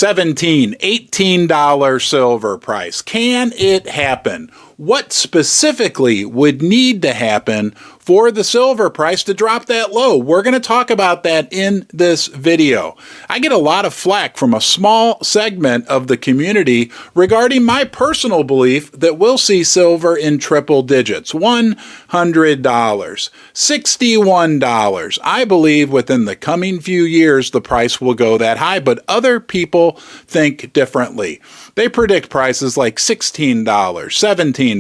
$17, $18 silver price. Can it happen? What specifically would need to happen for the silver price to drop that low? We're going to talk about that in this video. I get a lot of flack from a small segment of the community regarding my personal belief that we'll see silver in triple digits. $100, $61. I believe within the coming few years the price will go that high, but other people think differently. They predict prices like $16, $17,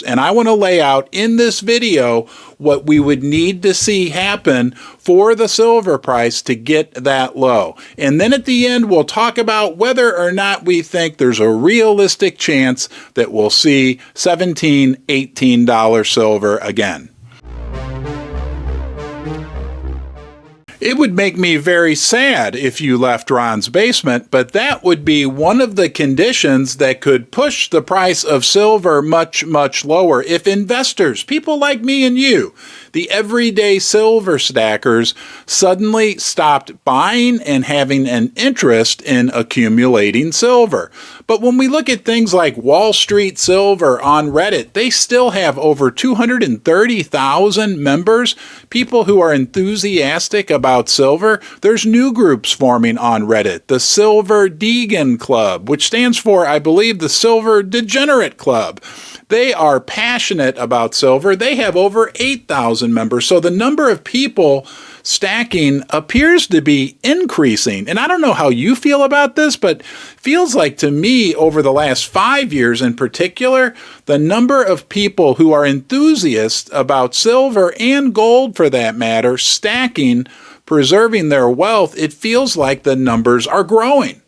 and I want to lay out in this video what we would need to see happen for the silver price to get that low. And then at the end, we'll talk about whether or not we think there's a realistic chance that we'll see $17, $18 silver again. It would make me very sad if you left Ron's basement, but that would be one of the conditions that could push the price of silver much, much lower. If investors, people like me and you, the everyday silver stackers, suddenly stopped buying and having an interest in accumulating silver. But when we look at things like Wall Street Silver on Reddit, they still have over 230,000 members, people who are enthusiastic about silver. There's new groups forming on Reddit, the Silver Deegan Club, which stands for, I believe, the Silver Degenerate Club. They are passionate about silver. They have over 8,000 members. So the number of people stacking appears to be increasing. And I don't know how you feel about this, but feels like to me over the last 5 years in particular, the number of people who are enthusiasts about silver and gold for that matter, stacking, preserving their wealth, it feels like the numbers are growing.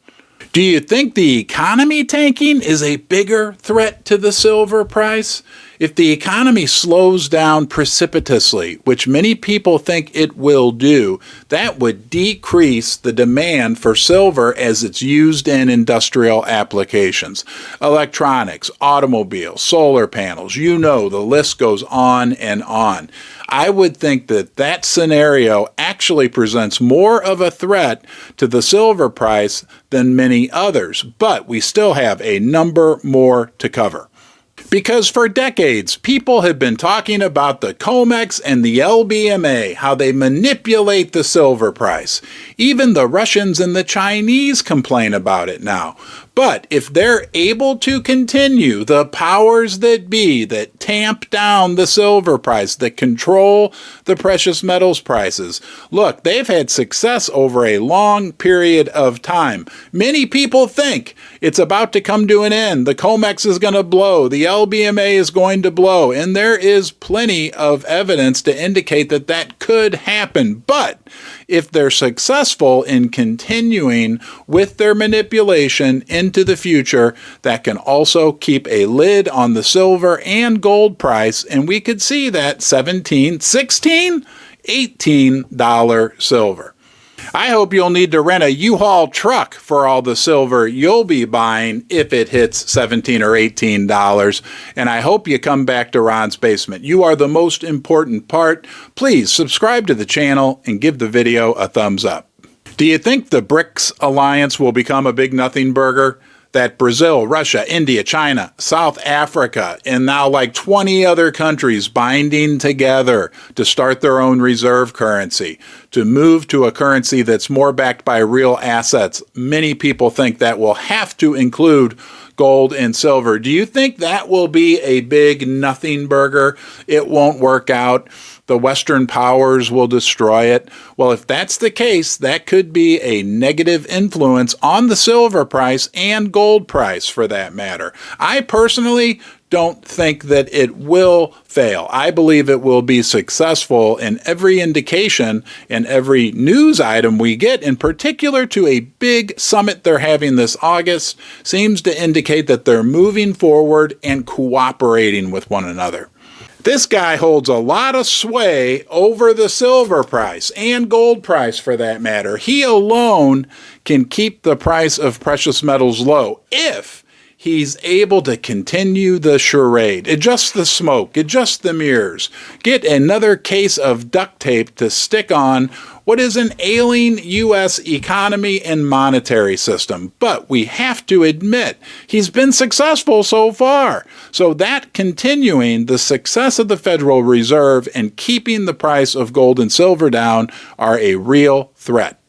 Do you think the economy tanking is a bigger threat to the silver price? If the economy slows down precipitously, which many people think it will do, that would decrease the demand for silver as it's used in industrial applications. Electronics, automobiles, solar panels, you know, the list goes on and on. I would think that that scenario actually presents more of a threat to the silver price than many others, but we still have a number more to cover. Because for decades, people have been talking about the COMEX and the LBMA, how they manipulate the silver price. Even the Russians and the Chinese complain about it now. But if they're able to continue, the powers that be that tamp down the silver price, that control the precious metals prices, look, they've had success over a long period of time. Many people think it's about to come to an end. The COMEX is going to blow. The LBMA is going to blow. And there is plenty of evidence to indicate that that could happen. But if they're successful in continuing with their manipulation into the future, that can also keep a lid on the silver and gold price, and we could see that $17, $16, $18 silver. I hope you'll need to rent a U-Haul truck for all the silver you'll be buying if it hits $17 or $18. And I hope you come back to Ron's Basement. You are the most important part. Please subscribe to the channel and give the video a thumbs up. Do you think the BRICS alliance will become a big nothing burger? That Brazil, Russia, India, China, South Africa, and now like 20 other countries binding together to start their own reserve currency, to move to a currency that's more backed by real assets. Many people think that will have to include gold and silver. Do you think that will be a big nothing burger? It won't work out. The Western powers will destroy it. Well, if that's the case, that could be a negative influence on the silver price and gold price for that matter. I personally don't think that it will fail. I believe it will be successful, in every indication and every news item we get, in particular to a big summit they're having this August, seems to indicate that they're moving forward and cooperating with one another. This guy holds a lot of sway over the silver price and gold price for that matter. He alone can keep the price of precious metals low if he's able to continue the charade, adjust the smoke, adjust the mirrors, get another case of duct tape to stick on what is an ailing U.S. economy and monetary system. But we have to admit, he's been successful so far. So that continuing the success of the Federal Reserve and keeping the price of gold and silver down are a real threat.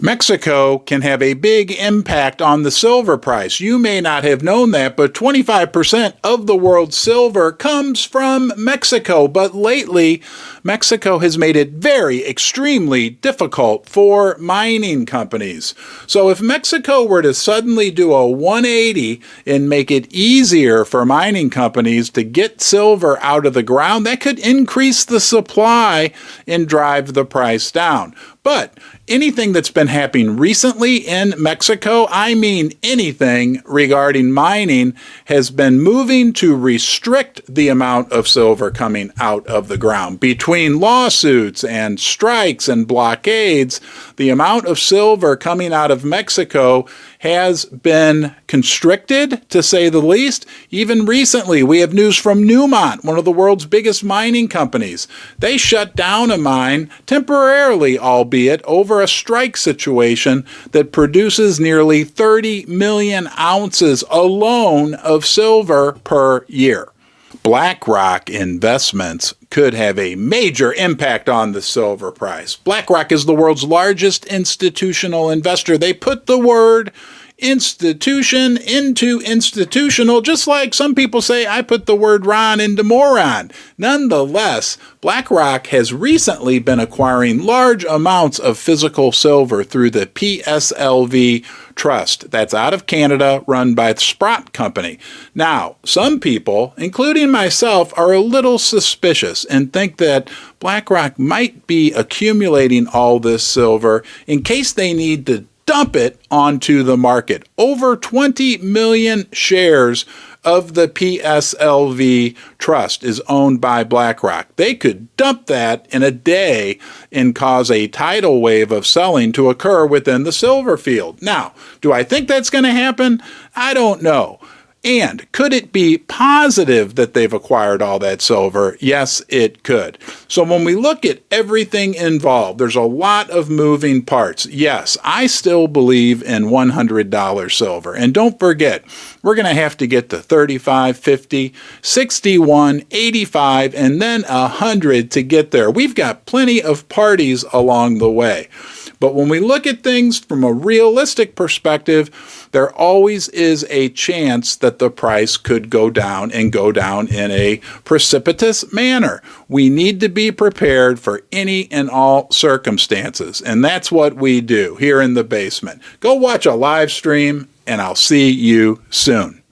Mexico can have a big impact on the silver price. You may not have known that, but 25% of the world's silver comes from Mexico. But lately, Mexico has made it extremely difficult for mining companies. So if Mexico were to suddenly do a 180 and make it easier for mining companies to get silver out of the ground, that could increase the supply and drive the price down. But anything that's been happening recently in Mexico, I mean anything regarding mining, has been moving to restrict the amount of silver coming out of the ground. Between lawsuits and strikes and blockades, the amount of silver coming out of Mexico has been constricted, to say the least. Even recently, we have news from Newmont, one of the world's biggest mining companies. They shut down a mine temporarily, albeit, over a strike situation that produces nearly 30 million ounces alone of silver per year. BlackRock investments could have a major impact on the silver price. BlackRock is the world's largest institutional investor. They put the word institution into institutional, just like some people say I put the word Ron into moron. Nonetheless, BlackRock has recently been acquiring large amounts of physical silver through the PSLV Trust. That's out of Canada, run by the Sprott Company. Now, some people, including myself, are a little suspicious and think that BlackRock might be accumulating all this silver in case they need to dump it onto the market. Over 20 million shares of the PSLV Trust is owned by BlackRock. They could dump that in a day and cause a tidal wave of selling to occur within the silver field. Now, do I think that's going to happen? I don't know. And could it be positive that they've acquired all that silver? Yes, it could. So when we look at everything involved, there's a lot of moving parts. Yes, I still believe in $100 silver. And don't forget, we're going to have to get to 35, 50, 61, 85, and then 100 to get there. We've got plenty of parties along the way. But when we look at things from a realistic perspective, there always is a chance that the price could go down and go down in a precipitous manner. We need to be prepared for any and all circumstances. And that's what we do here in the basement. Go watch a live stream, and I'll see you soon.